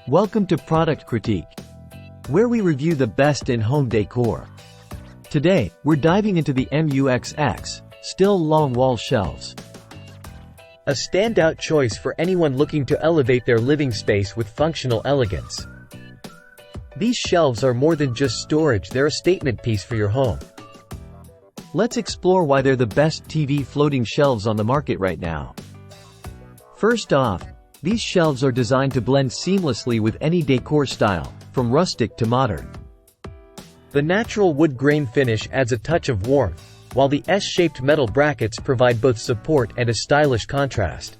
Welcome to Product Critique, where we review the best in home decor. Today, we're diving into the MUXX.STIL long wall shelves. A standout choice for anyone looking to elevate their living space with functional elegance. These shelves are more than just storage, they're a statement piece for your home. Let's explore why they're the best TV floating shelves on the market right now. First off, these shelves are designed to blend seamlessly with any decor style, from rustic to modern. The natural wood grain finish adds a touch of warmth, while the S-shaped metal brackets provide both support and a stylish contrast.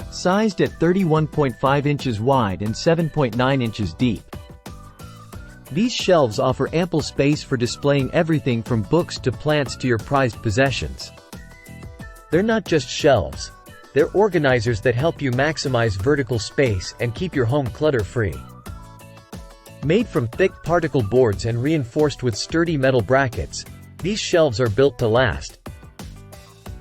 Sized at 31.5 inches wide and 7.9 inches deep, these shelves offer ample space for displaying everything from books to plants to your prized possessions. They're not just shelves. They're organizers that help you maximize vertical space and keep your home clutter-free. Made from thick particle boards and reinforced with sturdy metal brackets, these shelves are built to last.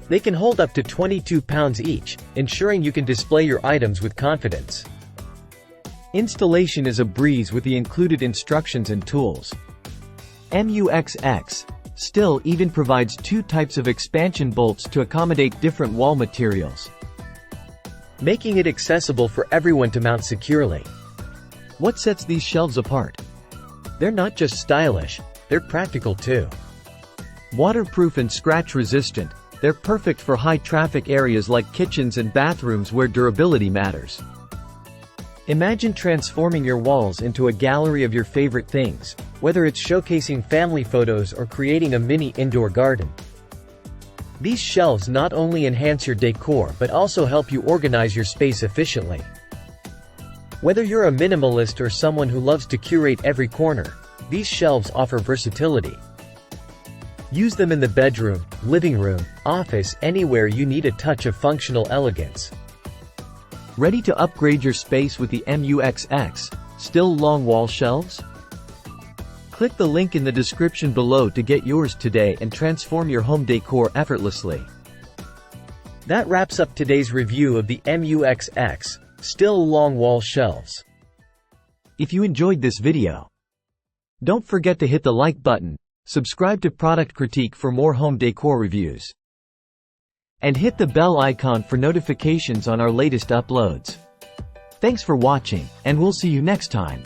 They can hold up to 22 pounds each, ensuring you can display your items with confidence. Installation is a breeze with the included instructions and tools. MUXX.STIL even provides two types of expansion bolts to accommodate different wall materials, making it accessible for everyone to mount securely. What sets these shelves apart? They're not just stylish, they're practical too. Waterproof and scratch-resistant, they're perfect for high-traffic areas like kitchens and bathrooms where durability matters. Imagine transforming your walls into a gallery of your favorite things, whether it's showcasing family photos or creating a mini indoor garden. These shelves not only enhance your decor but also help you organize your space efficiently. Whether you're a minimalist or someone who loves to curate every corner, these shelves offer versatility. Use them in the bedroom, living room, office, anywhere you need a touch of functional elegance. Ready to upgrade your space with the MUXX.STIL long wall shelves? Click the link in the description below to get yours today and transform your home decor effortlessly. That wraps up today's review of the MUXX.STIL long wall shelves. If you enjoyed this video, don't forget to hit the like button, subscribe to Product Critique for more home decor reviews, and hit the bell icon for notifications on our latest uploads. Thanks for watching, and we'll see you next time.